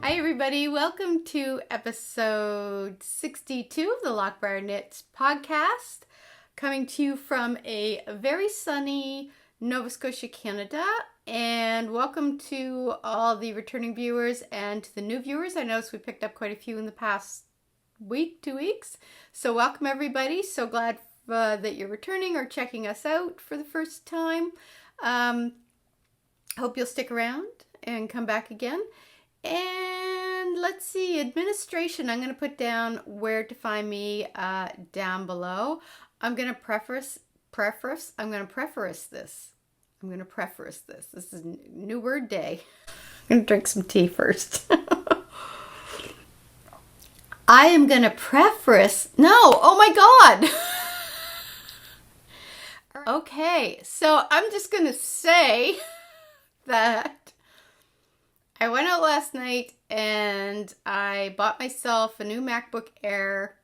Hi everybody, welcome to episode 62 of the Loch Briar Knits podcast, coming to you from a very sunny Nova Scotia, Canada, and welcome to all the returning viewers and to the new viewers. I noticed we picked up quite a few in the past week, 2 weeks, so welcome everybody. So glad that you're returning or checking us out for the first time. Hope you'll stick around and come back again. And let's see, administration, I'm going to put down where to find me down below. I'm going to preface this. This is new word day. I'm going to drink some tea first. I am going to oh my God. Okay, so I'm just going to say that I went out last night and I bought myself a new MacBook Air.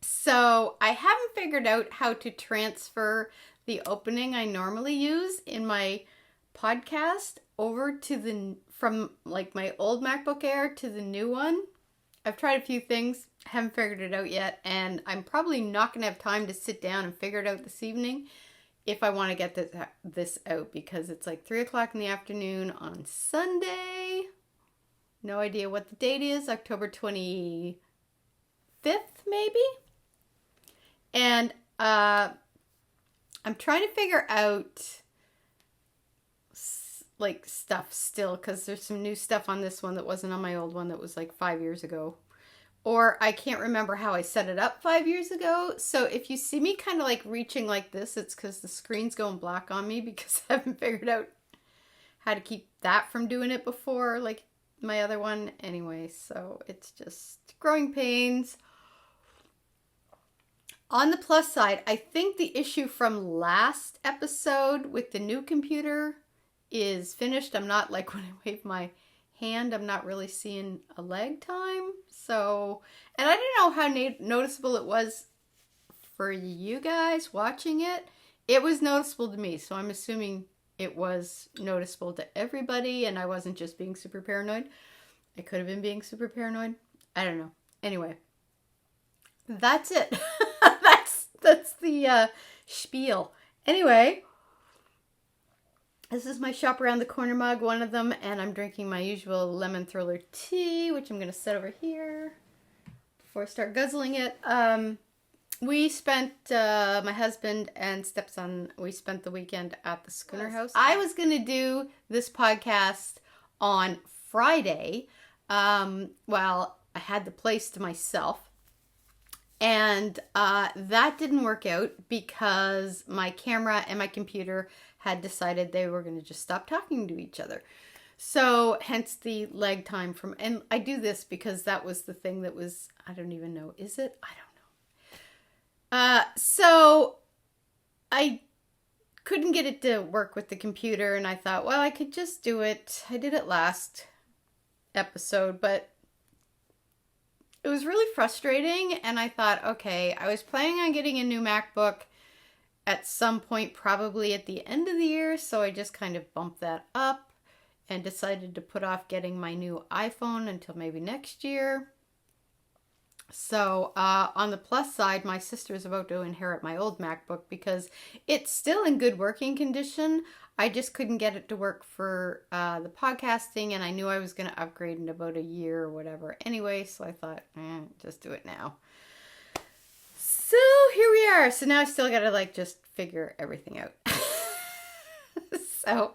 So I haven't figured out how to transfer the opening I normally use in my podcast over to from like my old MacBook Air to the new one. I've tried a few things, haven't figured it out yet, and I'm probably not going to have time to sit down and figure it out this evening if I want to get this out, because it's like 3 o'clock in the afternoon on Sunday. No idea what the date is, October 25th maybe? And I'm trying to figure out like stuff still, because there's some new stuff on this one that wasn't on my old one that was like 5 years ago. Or I can't remember how I set it up 5 years ago. So if you see me kind of like reaching like this, it's because the screen's going black on me because I haven't figured out how to keep that from doing it before, like my other one. Anyway, so it's just growing pains. On the plus side, I think the issue from last episode with the new computer is finished. I'm not like when I wave my hand, I'm not really seeing a lag time. So, and I don't know how noticeable it was for you guys watching it. It was noticeable to me, so I'm assuming it was noticeable to everybody and I wasn't just being super paranoid. I could have been being super paranoid. I don't know. Anyway, that's it. that's the spiel. Anyway, this is my shop around the corner mug, one of them, and I'm drinking my usual lemon thriller tea, which I'm going to set over here before I start guzzling it. We spent, my husband and stepson, we spent the weekend at the Schooner House. I was going to do this podcast on Friday. Well, I had the place to myself. And that didn't work out because my camera and my computer had decided they were going to just stop talking to each other. So hence the lag time from, and I do this because that was the thing that was, I don't even know, is it? I don't know. So I couldn't get it to work with the computer and I thought, well, I could just do it. I did it last episode, but it was really frustrating, and I thought, okay, I was planning on getting a new MacBook at some point, probably at the end of the year, so I just kind of bumped that up and decided to put off getting my new iPhone until maybe next year. So on the plus side, my sister is about to inherit my old MacBook because it's still in good working condition. I just couldn't get it to work for the podcasting, and I knew I was going to upgrade in about a year or whatever anyway, so I thought, just do it now. So here we are. So now I still got to like just figure everything out. So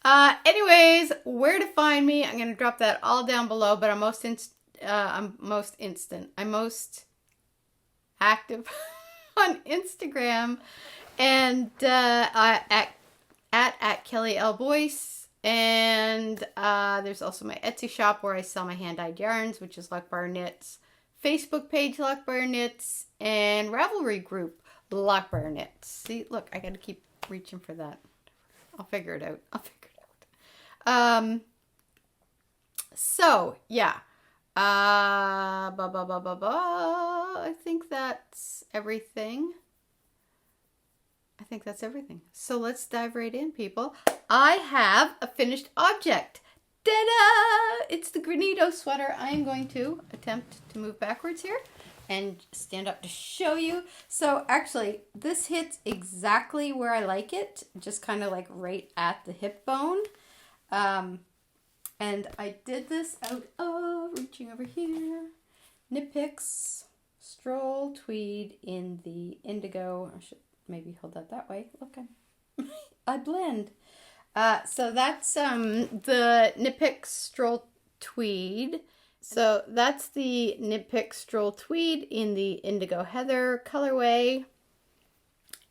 anyways, where to find me, I'm going to drop that all down below, but I'm most active on Instagram and at Kelly L. Boyce, and there's also my Etsy shop where I sell my hand-dyed yarns, which is Loch Briar Knits, Facebook page Loch Briar Knits, and Ravelry group Loch Briar Knits. See, look, I gotta keep reaching for that. I'll figure it out. So yeah, I think that's everything. So let's dive right in, people. I have a finished object. Ta-da! It's the Granito sweater. I am going to attempt to move backwards here and stand up to show you. So actually, this hits exactly where I like it, just kind of like right at the hip bone. And I did this out of, reaching over here, Knit Picks Stroll Tweed in the indigo. I should maybe hold that way. Look, I blend. So that's the Knit Picks Stroll Tweed. So that's the Knit Picks Stroll Tweed in the indigo heather colorway.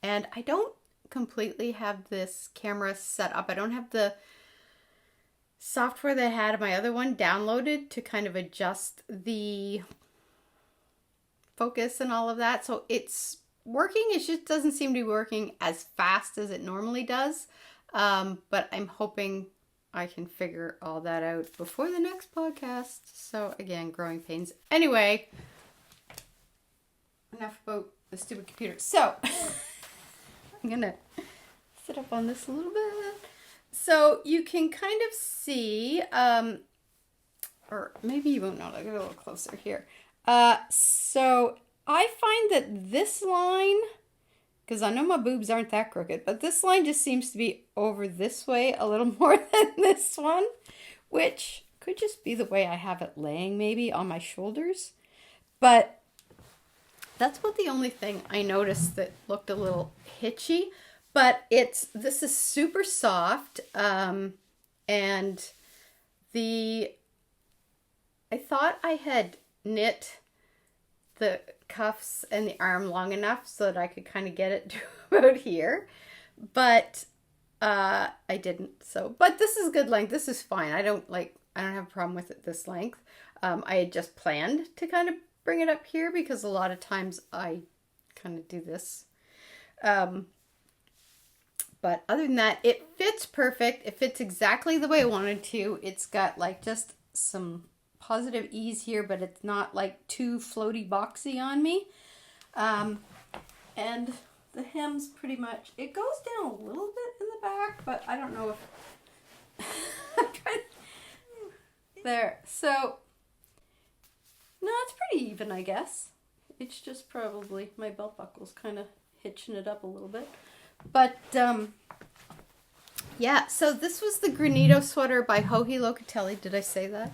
And I don't completely have this camera set up. I don't have the software that I had in my other one downloaded to kind of adjust the focus and all of that. So it's working. It just doesn't seem to be working as fast as it normally does. But I'm hoping I can figure all that out before the next podcast. So again, growing pains. Anyway, enough about the stupid computer. So I'm gonna sit up on this a little bit. So you can kind of see, or maybe you won't know, I'll get a little closer here. So I find that this line, because I know my boobs aren't that crooked, but this line just seems to be over this way a little more than this one, which could just be the way I have it laying maybe on my shoulders. But that's about the only thing I noticed that looked a little hitchy. But this is super soft, and I thought I had knit the cuffs and the arm long enough so that I could kind of get it to about here, but I didn't. So, but this is good length. This is fine. I don't have a problem with it this length. I had just planned to kind of bring it up here because a lot of times I kind of do this. But other than that, it fits perfect. It fits exactly the way I wanted to. It's got like just some positive ease here, but it's not like too floaty boxy on me. And the hem's pretty much, it goes down a little bit in the back, but I don't know if there. So no, it's pretty even, I guess. It's just probably my belt buckle's kind of hitching it up a little bit. But, yeah, so this was the Granito sweater by Joji Locatelli. Did I say that?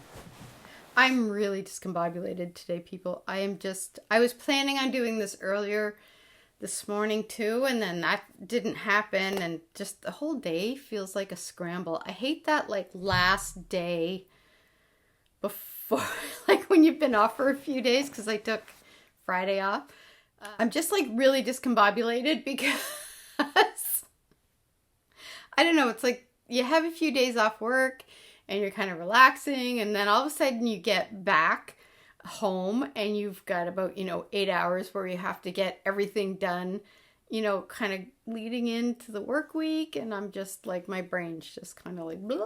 I'm really discombobulated today, people. I was planning on doing this earlier this morning too, and then that didn't happen, and just the whole day feels like a scramble. I hate that, like, last day before, like, when you've been off for a few days, because I took Friday off. I'm just, like, really discombobulated because I don't know, it's like you have a few days off work and you're kind of relaxing, and then all of a sudden you get back home and you've got about, 8 hours where you have to get everything done, kind of leading into the work week, and I'm just like, my brain's just kind of like blah.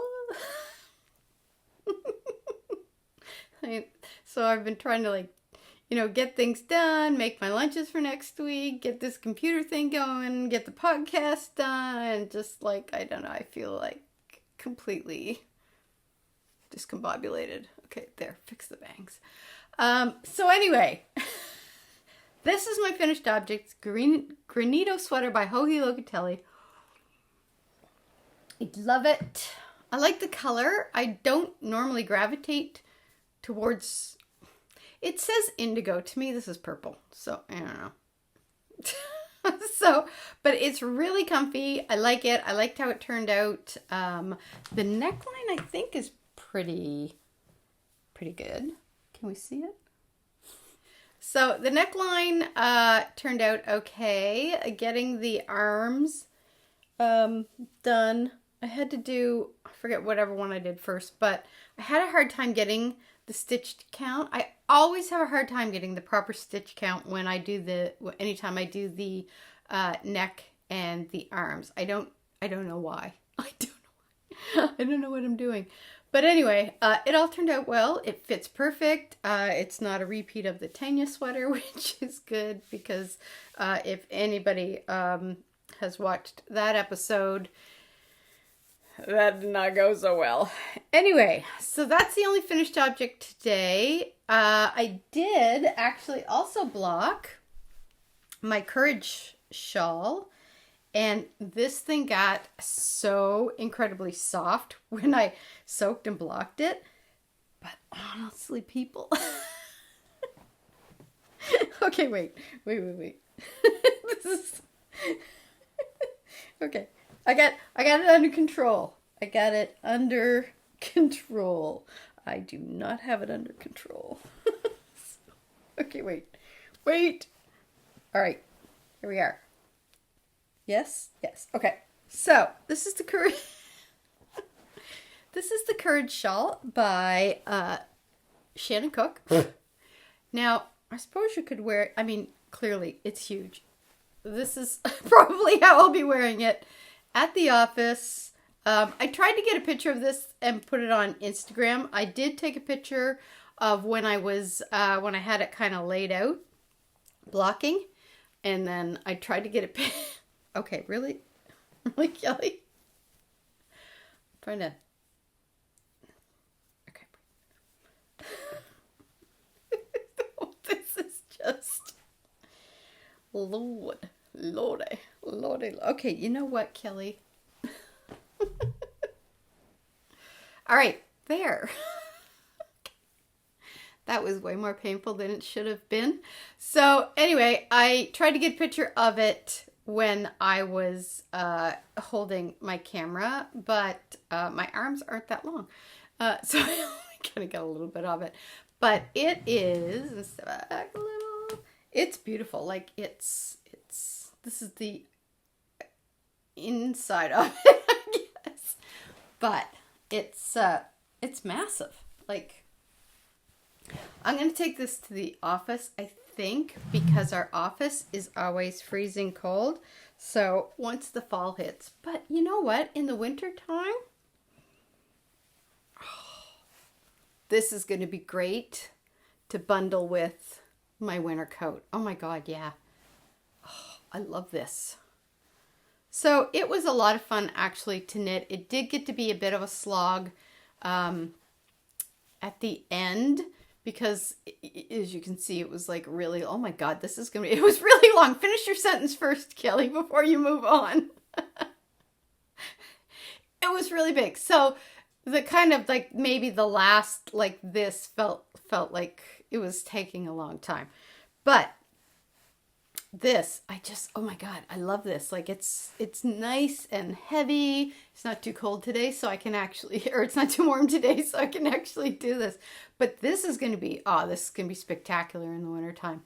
So I've been trying to get things done, make my lunches for next week, get this computer thing going, get the podcast done, and just I don't know, I feel like completely discombobulated. Okay, there, fix the bangs. So anyway, this is my finished object, Granito sweater by Joji Locatelli. I love it. I like the color. I don't normally gravitate towards... It says indigo. To me, this is purple. So, I don't know. But it's really comfy. I like it. I liked how it turned out. The neckline, I think, is pretty good. Can we see it? So, the neckline turned out okay. Getting the arms done. I had to do, I forget whatever one I did first, but I had a hard time getting the stitched count. I always have a hard time getting the proper stitch count when I do anytime I do the neck and the arms. I don't know why. I don't know what I'm doing. But anyway, it all turned out well. It fits perfect. It's not a repeat of the Tanya sweater, which is good because if anybody has watched that episode, That did not go so well. Anyway, so that's the only finished object today. I did actually also block my Courage shawl. And this thing got so incredibly soft when I soaked and blocked it. But honestly, people... Okay, wait. This is... Okay. I got it under control. I do not have it under control. Okay, wait. All right, here we are. Yes. Okay. So this is the Courage. This is the Courage shawl by Shannon Cook. Now, I suppose you could wear it. I mean, clearly it's huge. This is probably how I'll be wearing it at the office. I tried to get a picture of this and put it on Instagram. I did take a picture of when I had it kind of laid out, blocking, and then I tried to get it. Okay, really, Kelly? I'm trying to. Okay. This is just Lordy. Okay, you know what, Kelly? All right, there. That was way more painful than it should have been. So anyway, I tried to get a picture of it when I was holding my camera, but my arms aren't that long. So I only kind of got a little bit of it. But it is, back a little, it's beautiful. Like this is the inside of it, I guess. But it's massive. Like, I'm going to take this to the office, I think, because our office is always freezing cold. So once the fall hits. But you know what? In the winter time, this is going to be great to bundle with my winter coat. Oh my God, yeah. Oh, I love this. So it was a lot of fun actually to knit. It did get to be a bit of a slog at the end, because as you can see, it was like really, oh my God, this is going to be, it was really long. Finish your sentence first, Kelly, before you move on. It was really big. So the kind of like maybe the last like this felt like it was taking a long time. But this, oh my God, I love this. Like it's nice and heavy. It's not too cold today, so I can actually, or it's not too warm today, so I can actually do this. But this is going to be, spectacular in the wintertime.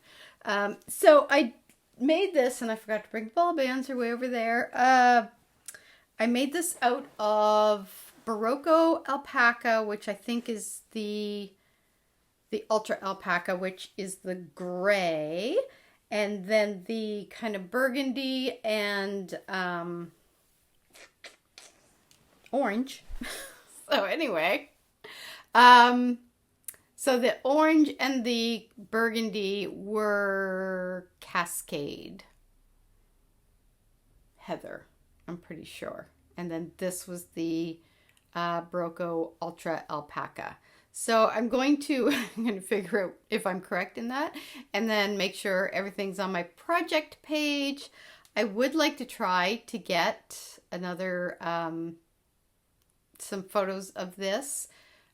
So I made this, and I forgot to bring ball bands, are way over there. I made this out of Barocco alpaca, which I think is the ultra alpaca, which is the gray. And then the kind of burgundy and orange. So anyway, so the orange and the burgundy were Cascade Heather, I'm pretty sure. And then this was the Barocco Ultra Alpaca. So I'm going to figure out if I'm correct in that, and then make sure everything's on my project page. I would like to try to get another, some photos of this.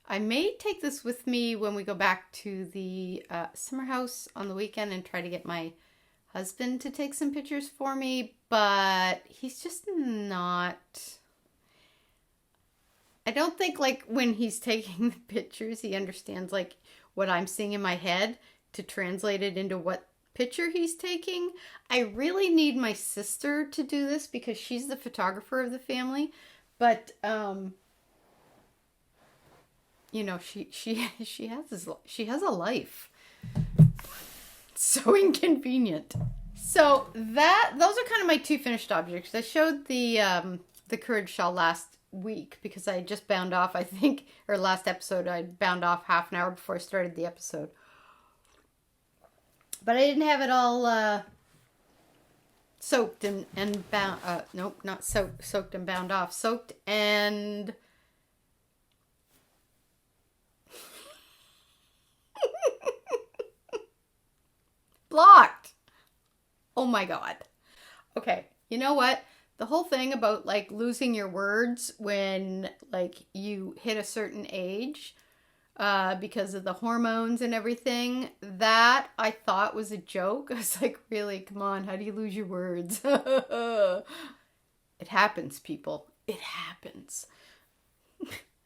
I may take this with me when we go back to the summer house on the weekend and try to get my husband to take some pictures for me, but he's just not... I don't think like when he's taking the pictures, he understands like what I'm seeing in my head to translate it into what picture he's taking. I really need my sister to do this because she's the photographer of the family. But, you know, she has a life. It's so inconvenient. So those are kind of my two finished objects. I showed the Courage shawl last week because I just bound off, I think, or last episode I bound off half an hour before I started the episode. But I didn't have it all soaked and bound, nope, not soaked and bound off, soaked and blocked. Oh my God. Okay, you know what? The whole thing about like losing your words when like you hit a certain age, because of the hormones and everything, that I thought was a joke. I was like, really, come on, how do you lose your words? It happens, people. It happens.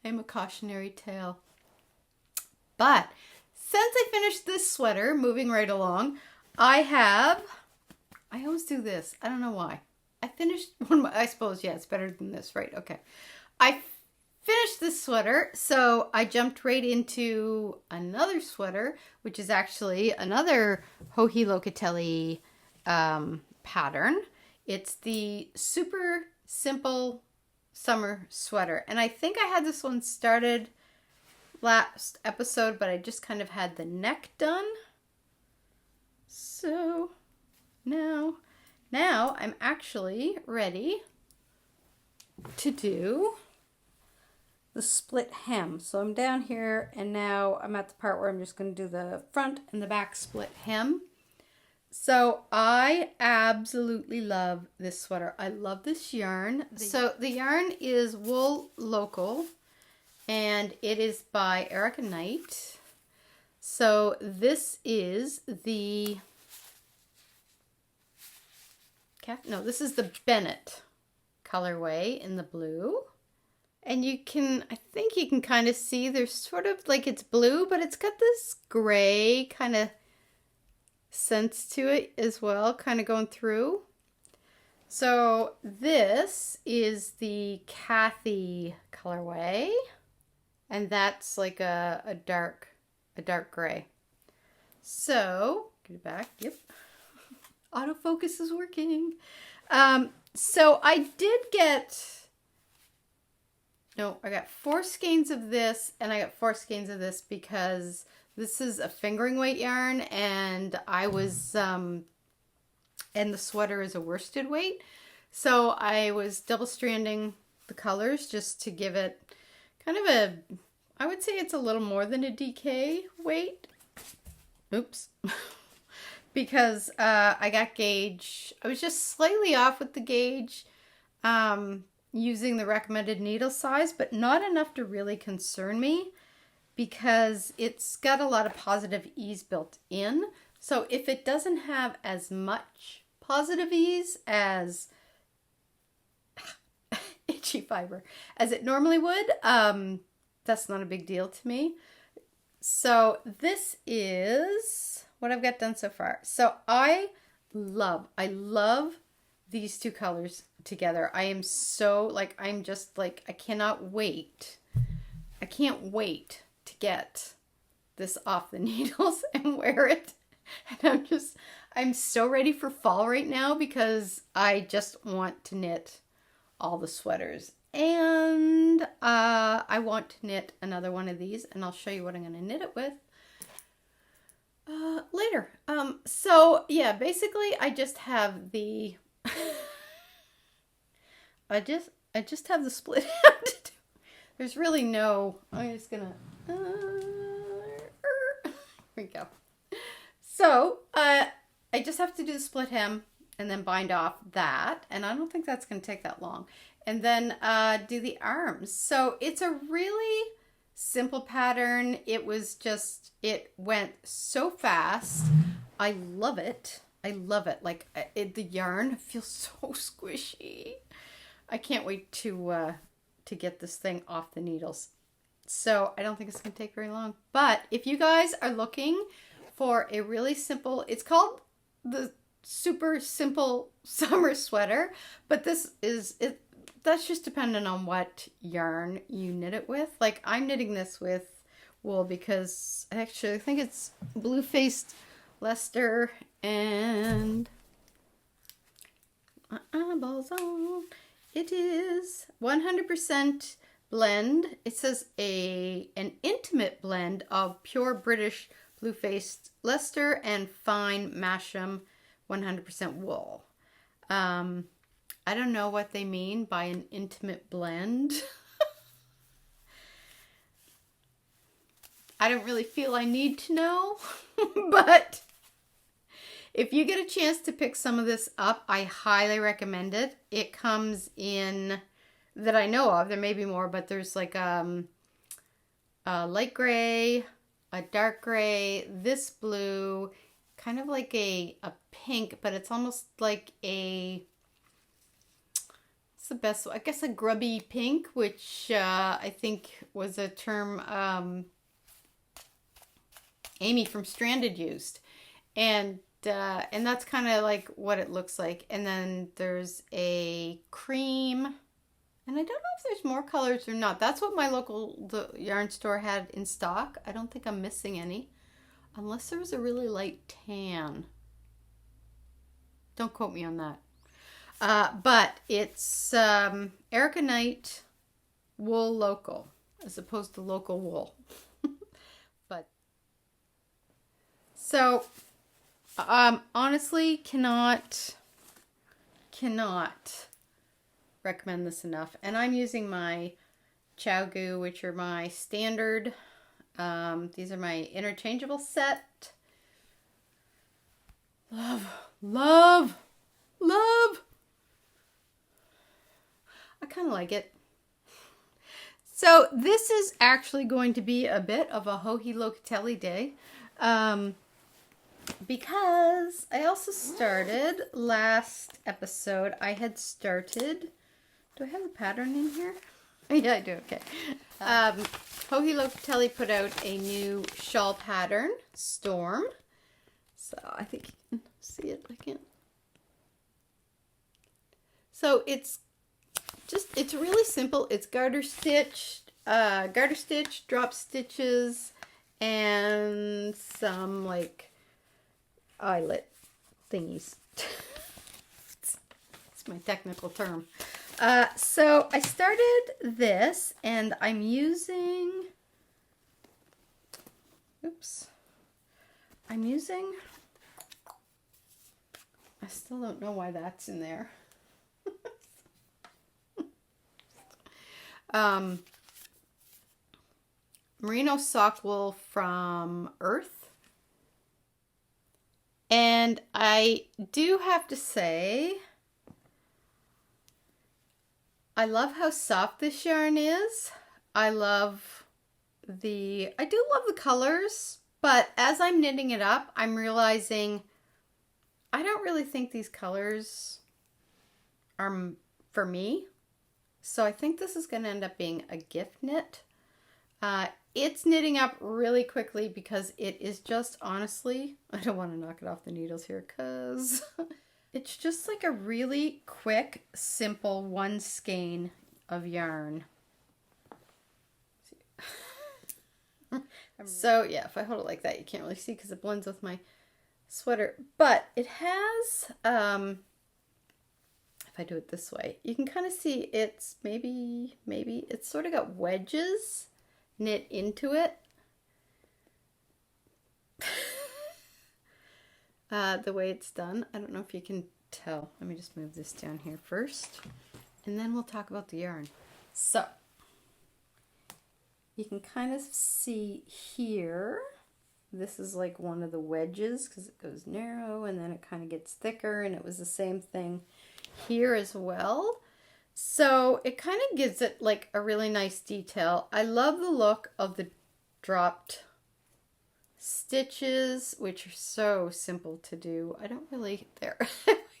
I'm a cautionary tale. But since I finished this sweater, moving right along, I always do this. I don't know why. I finished one of my, I suppose, yeah, it's better than this, right? Okay. I finished this sweater, so I jumped right into another sweater, which is actually another Joji Locatelli pattern. It's the super simple summer sweater. And I think I had this one started last episode, but I just kind of had the neck done. So now I'm actually ready to do the split hem. So I'm down here and now I'm at the part where I'm just going to do the front and the back split hem. So I absolutely love this sweater. I love this yarn. So the yarn is Wool Local and it is by Erica Knight. So this is the this is the Bennett colorway in the blue. And I think you can kind of see there's sort of like it's blue, but it's got this gray kind of sense to it as well, kind of going through. So this is the Kathy colorway. And that's like a dark gray. So, get it back. Yep. Autofocus is working. So I got 4 skeins of this, and I got 4 skeins of this because this is a fingering weight yarn, and I was, and the sweater is a worsted weight. So I was double stranding the colors just to give it kind of I would say it's a little more than a DK weight. Oops. Because I got gauge. I was just slightly off with the gauge using the recommended needle size, but not enough to really concern me because it's got a lot of positive ease built in. So if it doesn't have as much positive ease as itchy fiber as it normally would, that's not a big deal to me. So this is what I've got done so far. So I love these two colors together. I am so like, I'm just like, I cannot wait. I can't wait to get this off the needles and wear it. And I'm so ready for fall right now because I just want to knit all the sweaters. And I want to knit another one of these, and I'll show you what I'm going to knit it with later. So yeah, basically I just have the I just have the split hem to do. There's really no, I'm just gonna here we go. So I just have to do the split hem and then bind off that, and I don't think that's going to take that long. And then do the arms. So it's a really simple pattern. It went so fast. I love it. I love it. Like the yarn feels so squishy. I can't wait to get this thing off the needles. So I don't think it's going to take very long. But if you guys are looking for a really simple, it's called the super simple summer sweater, but this is it. That's just dependent on what yarn you knit it with. Like I'm knitting this with wool because actually I think it's blue-faced Leicester and my eyeballs on. It is 100% blend. It says an intimate blend of pure British blue-faced Leicester and fine Masham 100% wool. I don't know what they mean by an intimate blend. I don't really feel I need to know, but if you get a chance to pick some of this up, I highly recommend it. It comes in, that I know of, there may be more, but there's like a light gray, a dark gray, this blue, kind of like a pink, but it's almost like a, what's the best, I guess a grubby pink, which I think was a term Amy from Stranded used. And that's kind of like what it looks like. And then there's a cream, and I don't know if there's more colors or not. That's what my the yarn store had in stock. I don't think I'm missing any, unless there was a really light tan. Don't quote me on that. But it's Erica Knight wool local, as opposed to local wool. But so honestly, cannot recommend this enough. And I'm using my Chow-Goo, which are my standard. These are my interchangeable set. Love, love, love. I kind of like it. So this is actually going to be a bit of a Hohi Locatelli day. Because I also started last episode, I had started, do I have the pattern in here? Yeah, I do, okay. Hohi Locatelli put out a new shawl pattern, Storm. So I think you can see it, I can't. So it's really simple. It's garter stitch, drop stitches, and some like eyelet thingies. It's my technical term. So I started this, and I'm using, I still don't know why that's in there. Merino sock wool from Earth. And I do have to say, I love how soft this yarn is. I do love the colors, but as I'm knitting it up, I'm realizing I don't really think these colors are for me. So I think this is going to end up being a gift knit. It's knitting up really quickly because it is just, honestly, I don't want to knock it off the needles here because it's just like a really quick, simple one skein of yarn. So yeah, if I hold it like that, you can't really see because it blends with my sweater. But it has, if I do it this way, you can kind of see it's maybe it's sort of got wedges knit into it. The way it's done. I don't know if you can tell. Let me just move this down here first, and then we'll talk about the yarn. So you can kind of see here, this is like one of the wedges because it goes narrow and then it kind of gets thicker, and it was the same thing here as well. So it kind of gives it like a really nice detail. I love the look of the dropped stitches, which are so simple to do. I don't really, there,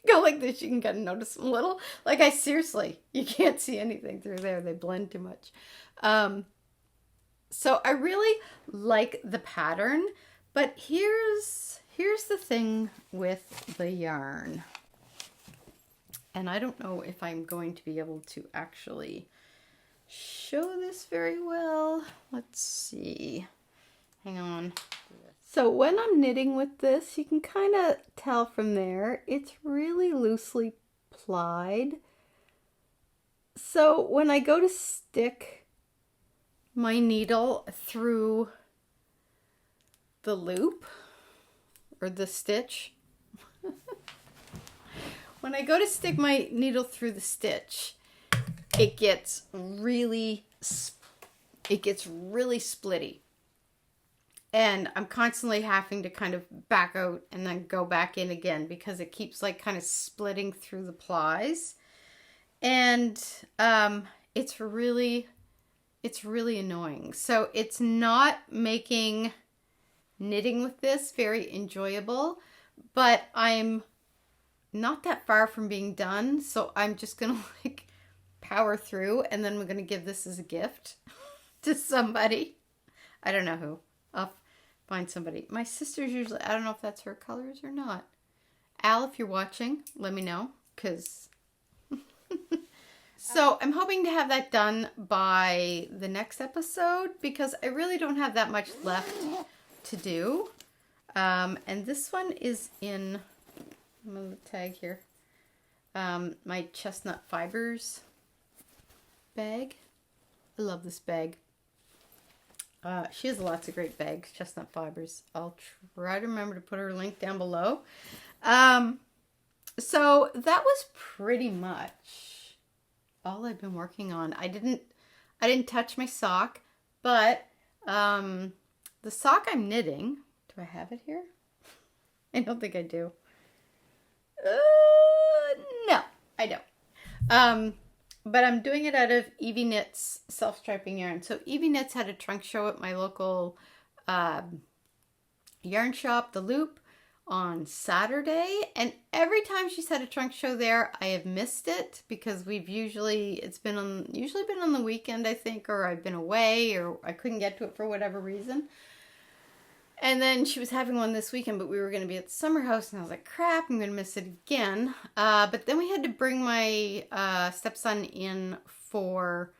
go like this, you can kind of notice them a little. Like I seriously, you can't see anything through there. They blend too much. So I really like the pattern, but here's the thing with the yarn. And I don't know if I'm going to be able to actually show this very well. Let's see. Hang on. So when I'm knitting with this, you can kind of tell from there, it's really loosely plied. So when I go to stick my needle through the loop or the stitch, when I go to stick my needle through the stitch, it gets really splitty. And I'm constantly having to kind of back out and then go back in again because it keeps like kind of splitting through the plies. And it's really annoying. So it's not making knitting with this very enjoyable, but I'm not that far from being done. So I'm just going to like power through, and then we're going to give this as a gift to somebody. I don't know who. I'll find somebody. My sister's usually, I don't know if that's her colors or not. Al, if you're watching, let me know, because so I'm hoping to have that done by the next episode, because I really don't have that much left to do. And this one is in, I'm going to tag here, my chestnut fibers bag. I love this bag. She has lots of great bags, chestnut fibers. I'll try to remember to put her link down below. So that was pretty much all I've been working on. I didn't touch my sock, but the sock I'm knitting, do I have it here? I don't think I do. No, I don't. But I'm doing it out of Evie Knits self-striping yarn. So Evie Knits had a trunk show at my local yarn shop, The Loop, on Saturday. And every time she's had a trunk show there, I have missed it because it's been usually been on the weekend, I think, or I've been away, or I couldn't get to it for whatever reason. And then she was having one this weekend, but we were going to be at the summer house, and I was like, crap, I'm going to miss it again. But then we had to bring my stepson in for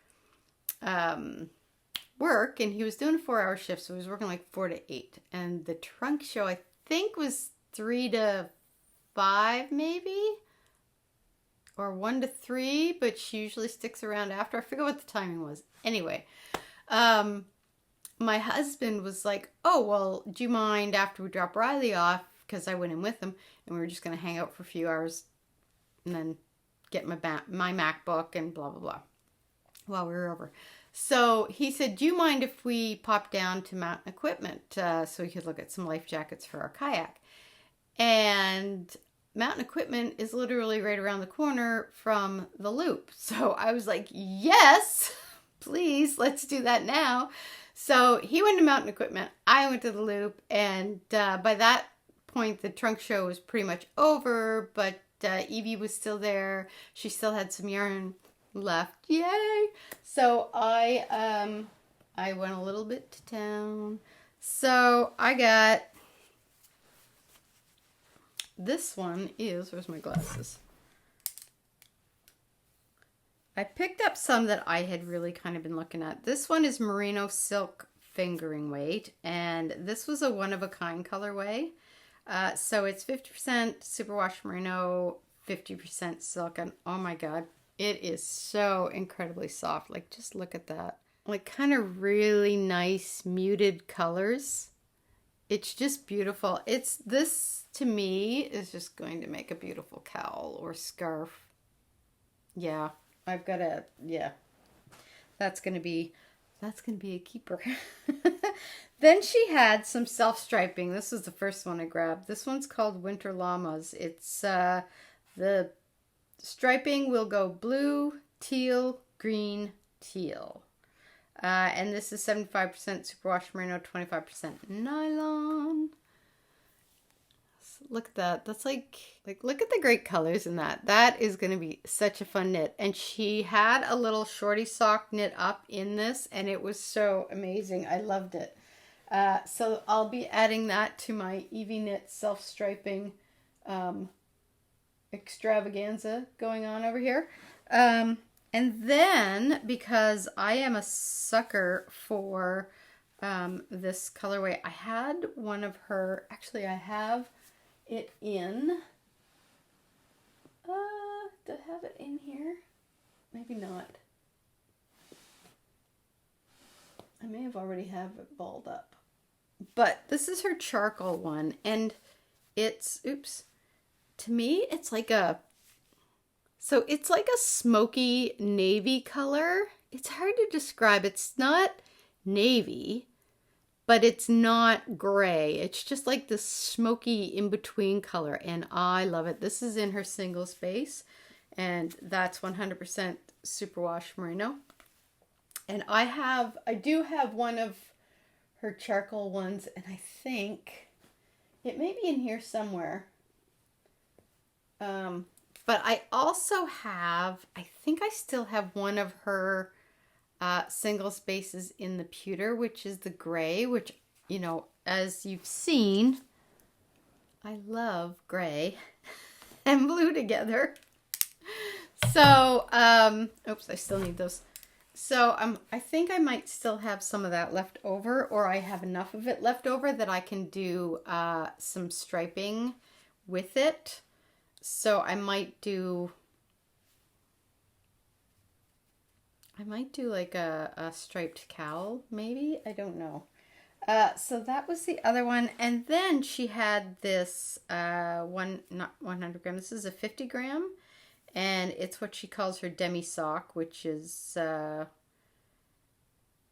work, and he was doing a 4-hour shift, so he was working like 4 to 8. And the trunk show, I think, was 3 to 5, maybe? Or 1 to 3, but she usually sticks around after. I forget what the timing was. Anyway, my husband was like, oh, well, do you mind after we drop Riley off? Because I went in with him, and we were just going to hang out for a few hours and then get my MacBook and blah, blah, blah while we were over. So he said, do you mind if we pop down to Mountain Equipment so we could look at some life jackets for our kayak? And Mountain Equipment is literally right around the corner from the Loop. So I was like, yes, please, let's do that now. So he went to Mountain Equipment, I went to the Loop, and by that point the trunk show was pretty much over, but Evie was still there. She still had some yarn left. Yay! So I went a little bit to town. So I got, this one is, where's my glasses? I picked up some that I had really kind of been looking at. This one is merino silk fingering weight, and this was a one-of-a-kind colorway. So it's 50% superwash merino, 50% silk, and oh my god, it is so incredibly soft. Like, just look at that. Like, kind of really nice muted colors. It's just beautiful. This to me is just going to make a beautiful cowl or scarf. Yeah. I've got a, yeah, that's going to be a keeper. Then she had some self-striping. This was the first one I grabbed. This one's called Winter Llamas. It's, the striping will go blue, teal, green, teal. And this is 75% superwash merino, 25% nylon. Look at that. That's like look at the great colors in that. That is going to be such a fun knit. And she had a little shorty sock knit up in this, and it was so amazing. I loved it. So I'll be adding that to my Evie Knit self-striping extravaganza going on over here. And then, because I am a sucker for this colorway, I had one of her, actually I have it in, do I have it in here? Maybe not. I may have already have it balled up. But this is her charcoal one, and it's, oops, to me it's like a So it's like a smoky navy color. It's hard to describe. It's not navy, but it's not gray. It's just like this smoky in-between color, and I love it. This is in her single space, and that's 100% superwash merino. And I do have one of her charcoal ones, and I think it may be in here somewhere. But I also have, I think I still have one of her single spaces in the pewter, which is the gray, which, you know, as you've seen, I love gray and blue together. So, oops, I still need those. So I think I might still have some of that left over, or I have enough of it left over that I can do some striping with it. So I might do like a striped cowl, maybe. I don't know. So that was the other one. And then she had this not 100 gram. This is a 50 gram. And it's what she calls her demi sock, which is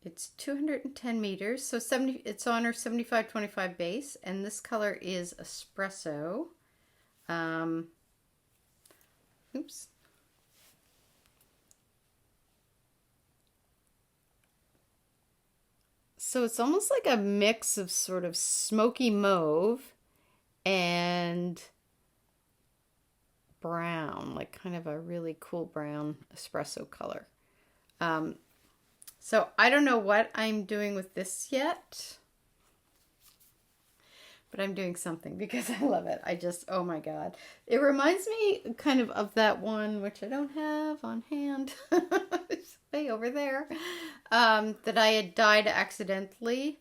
it's 210 meters. So it's on her 75-25 base. And this color is espresso. Oops. So it's almost like a mix of sort of smoky mauve and brown, like kind of a really cool brown espresso color. So I don't know what I'm doing with this yet, but I'm doing something because I love it. I just, oh my God. It reminds me kind of that one, which I don't have on hand. It's way over there. That I had dyed accidentally.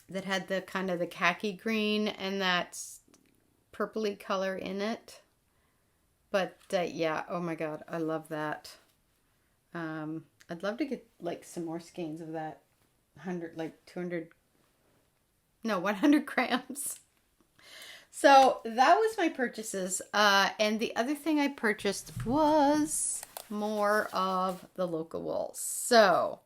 That had the kind of the khaki green and that purpley color in it. But yeah, oh my God, I love that. I'd love to get like some more skeins of that 100 grams. So that was my purchases. And the other thing I purchased was more of the local wool. So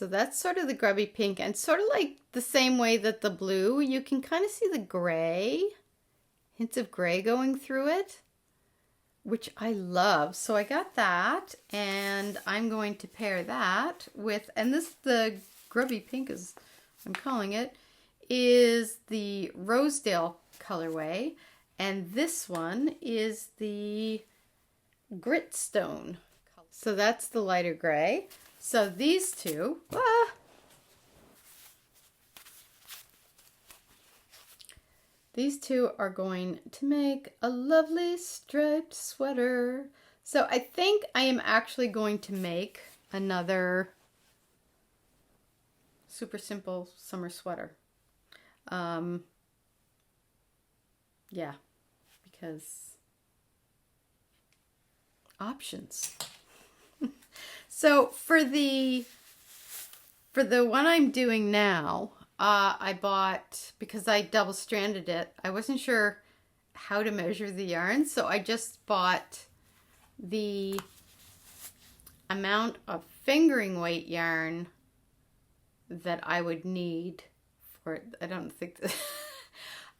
that's sort of the grubby pink, and sort of like the same way that the blue, you can kind of see the gray, hints of gray going through it, which I love. So I got that, and I'm going to pair that with, and this, the grubby pink is, I'm calling it, is the Rosedale colorway, and this one is the Gritstone. So that's the lighter gray. So these two, these two are going to make a lovely striped sweater. So I think I am actually going to make another super simple summer sweater. Yeah, because options. So for the one I'm doing now, I bought, because I double stranded it, I wasn't sure how to measure the yarn, so I just bought the amount of fingering weight yarn that I would need for it. I don't think that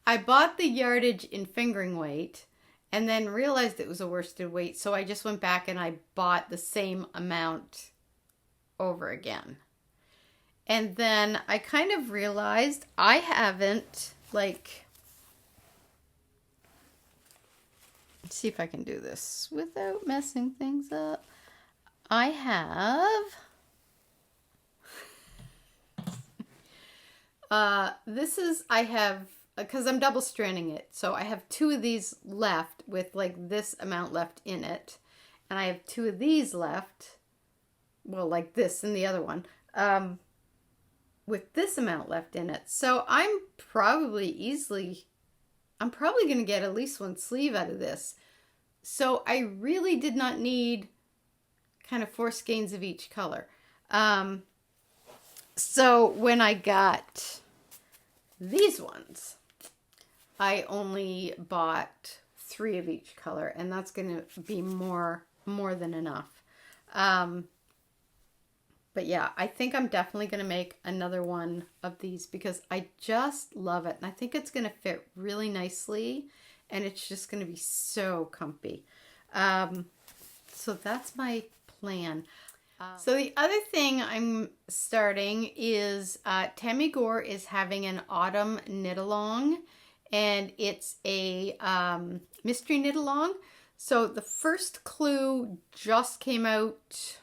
I bought the yardage in fingering weight and then realized it was a worsted weight, so I just went back and I bought the same amount over again. And then I kind of realized I haven't, like, let's see if I can do this without messing things up. I have because I'm double stranding it, so I have two of these left with like this amount left in it, and I have two of these left, well, like this and the other one, with this amount left in it. So I'm probably going to get at least one sleeve out of this. So I really did not need kind of 4 skeins of each color. So when I got these ones, I only bought 3 of each color, and that's going to be more than enough. But yeah, I think I'm definitely going to make another one of these because I just love it. And I think it's going to fit really nicely, and it's just going to be so comfy. So that's my plan. So the other thing I'm starting is Tammy Gore is having an autumn knit along, and it's a mystery knit along. So the first clue just came out.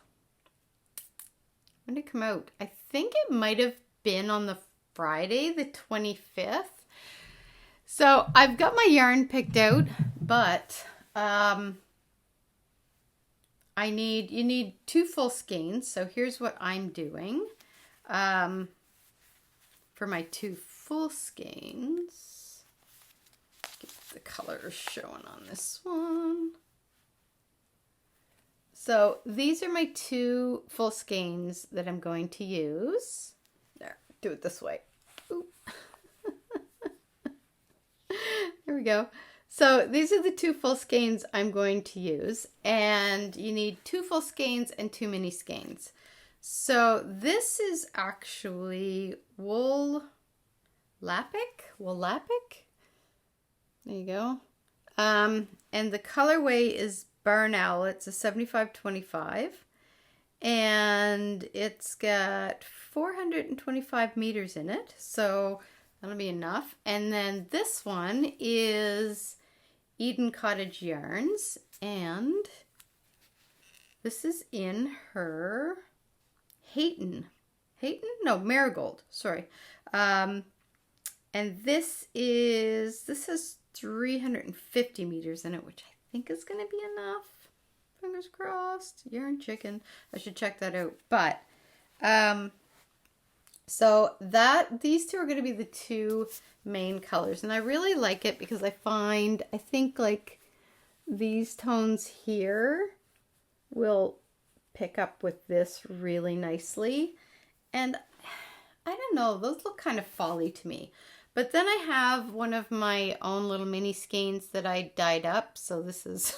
When did it come out? I think it might have been on the Friday, the 25th. So I've got my yarn picked out, but you need 2 full skeins. So here's what I'm doing. For my 2 full skeins, get the colors showing on this one. So these are my 2 full skeins that I'm going to use. There, do it this way. Oop. There we go. So these are the 2 full skeins I'm going to use, and you need 2 full skeins and 2 mini skeins. So this is actually wool lappic. There you go. And the colorway is Barn Owl. It's a 75-25, and it's got 425 meters in it, so that'll be enough. And then this one is Eden Cottage Yarns, and this is in her Marigold, sorry. And this has 350 meters in it, which I think is going to be enough. Fingers crossed. Yarn chicken. I should check that out. But so these 2 are going to be the 2 main colors, and I really like it because I think like these tones here will pick up with this really nicely, and I don't know, those look kind of folly to me. But then I have one of my own little mini skeins that I dyed up. So this is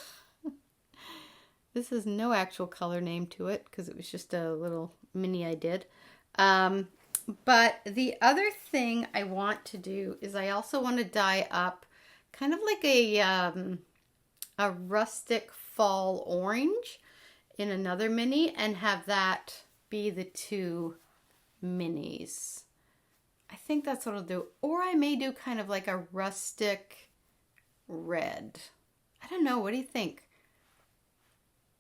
no actual color name to it because it was just a little mini I did. But the other thing I want to do is I also want to dye up kind of like a rustic fall orange in another mini and have that be the 2 minis. I think that's what I'll do. Or I may do kind of like a rustic red. I don't know. What do you think?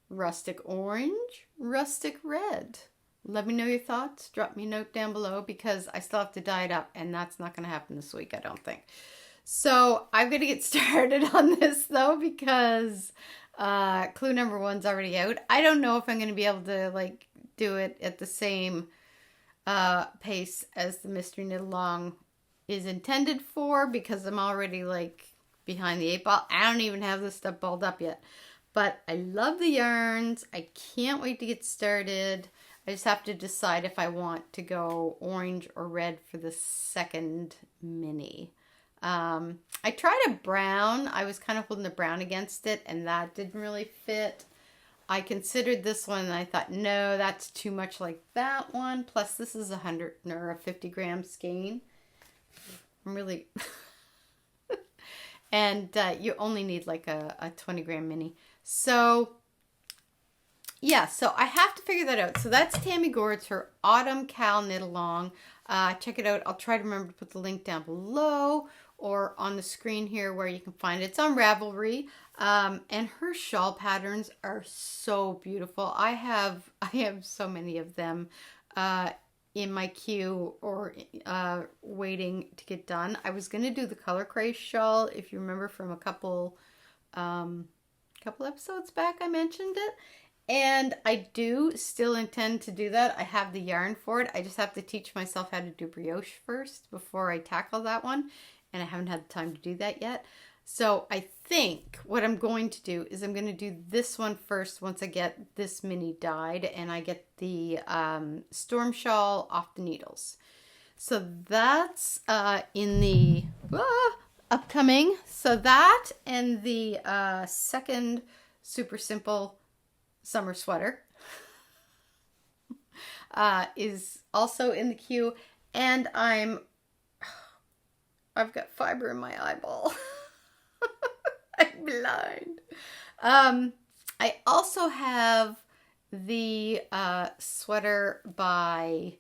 Rustic orange? Rustic red? Let me know your thoughts. Drop me a note down below because I still have to dye it up, and that's not going to happen this week, I don't think. So I'm going to get started on this though because clue number 1's already out. I don't know if I'm going to be able to like do it at the same pace as the mystery knit along is intended for because I'm already like behind the 8 ball. I don't even have this stuff balled up yet, but I love the yarns. I can't wait to get started. I just have to decide if I want to go orange or red for the second mini. I tried a brown. I was kind of holding the brown against it, and that didn't really fit. I considered this one and I thought, no, that's too much like that one. Plus this is 100 or a 50 gram skein. I'm really, and you only need like a 20 gram mini. So yeah, so I have to figure that out. So that's Tammy Gore. It's her Autumn Cal Knit Along. Check it out. I'll try to remember to put the link down below or on the screen here where you can find it. It's on Ravelry. And her shawl patterns are so beautiful. I have so many of them in my queue or waiting to get done. I was going to do the color craze shawl, if you remember from a couple episodes back I mentioned it. And I do still intend to do that. I have the yarn for it. I just have to teach myself how to do brioche first before I tackle that one. And I haven't had the time to do that yet. So I think what I'm going to do is I'm going to do this one first once I get this mini dyed and I get the storm shawl off the needles. So that's in the upcoming. So that and the second super simple summer sweater is also in the queue. And I've got fiber in my eyeball. I'm blind. I also have the sweater by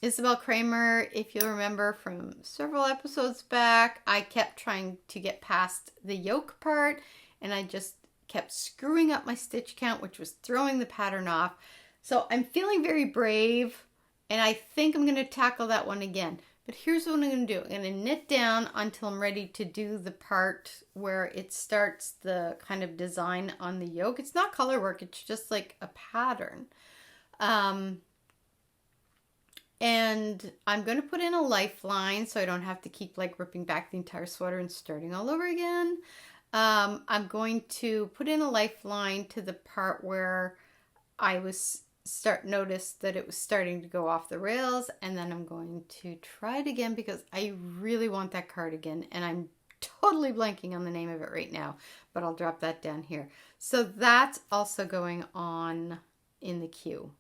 Isabel Kramer. If you'll remember from several episodes back, I kept trying to get past the yoke part, and I just kept screwing up my stitch count, which was throwing the pattern off. So I'm feeling very brave, and I think I'm going to tackle that one again. But here's what I'm going to do. I'm going to knit down until I'm ready to do the part where it starts the kind of design on the yoke. It's not color work. It's just like a pattern. And I'm going to put in a lifeline so I don't have to keep like ripping back the entire sweater and starting all over again. I'm going to put in a lifeline to the part where I noticed that it was starting to go off the rails, and then I'm going to try it again because I really want that cardigan, and I'm totally blanking on the name of it right now, but I'll drop that down here. So that's also going on in the queue.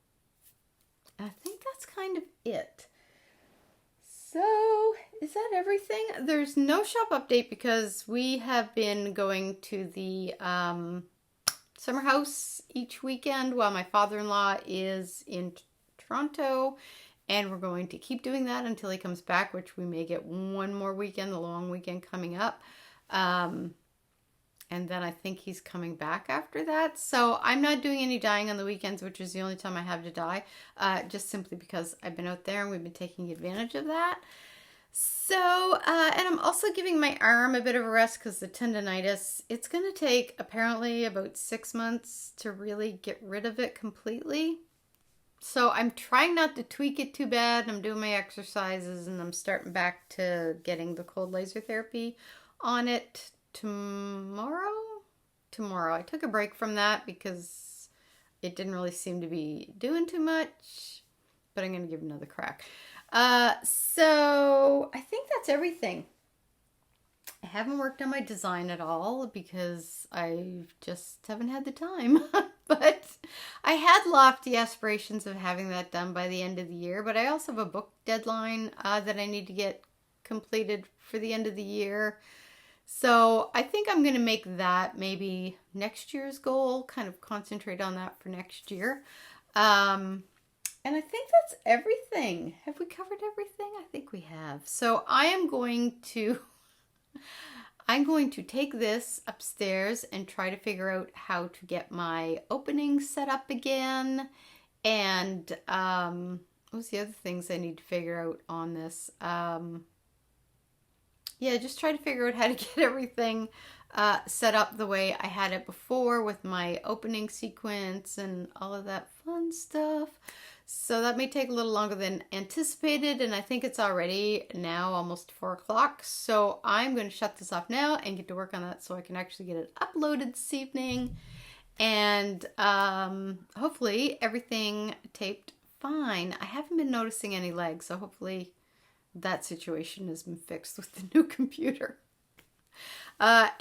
I think that's kind of it. So is that everything? There's no shop update because we have been going to the summer house each weekend while my father-in-law is in Toronto, and we're going to keep doing that until he comes back, which we may get one more weekend, the long weekend coming up. And then I think he's coming back after that. So I'm not doing any dyeing on the weekends, which is the only time I have to dye, just simply because I've been out there and we've been taking advantage of that. So, and I'm also giving my arm a bit of a rest because the tendonitis, it's going to take apparently about 6 months to really get rid of it completely. So I'm trying not to tweak it too bad. I'm doing my exercises and I'm starting back to getting the cold laser therapy on it tomorrow. I took a break from that because it didn't really seem to be doing too much, but I'm going to give it another crack. So I think that's everything. I haven't worked on my design at all because I just haven't had the time. But I had lofty aspirations of having that done by the end of the year. But I also have a book deadline that I need to get completed for the end of the year. So I think I'm going to make that maybe next year's goal, kind of concentrate on that for next year. And I think that's everything. Have we covered everything? I think we have. So I'm going to take this upstairs and try to figure out how to get my opening set up again. And what's the other things I need to figure out on this? Yeah, just try to figure out how to get everything set up the way I had it before with my opening sequence and all of that fun stuff. So that may take a little longer than anticipated, and I think it's already now almost 4 o'clock. So I'm going to shut this off now and get to work on that so I can actually get it uploaded this evening. And hopefully everything taped fine. I haven't been noticing any lags, so hopefully that situation has been fixed with the new computer.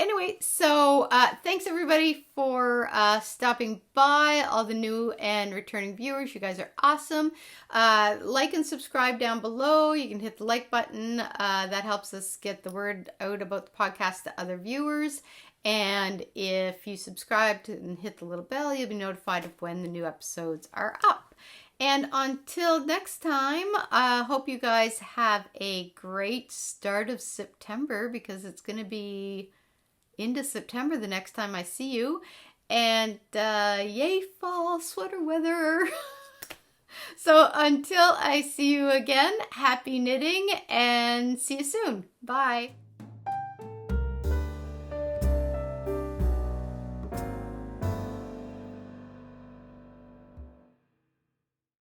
Anyway, so thanks everybody for stopping by, all the new and returning viewers. You guys are awesome. Like and subscribe down below. You can hit the like button. That helps us get the word out about the podcast to other viewers. And if you subscribe and hit the little bell, you'll be notified of when the new episodes are up. And until next time, I hope you guys have a great start of September because it's going to be into September the next time I see you. And yay, fall sweater weather. So until I see you again, happy knitting and see you soon. Bye.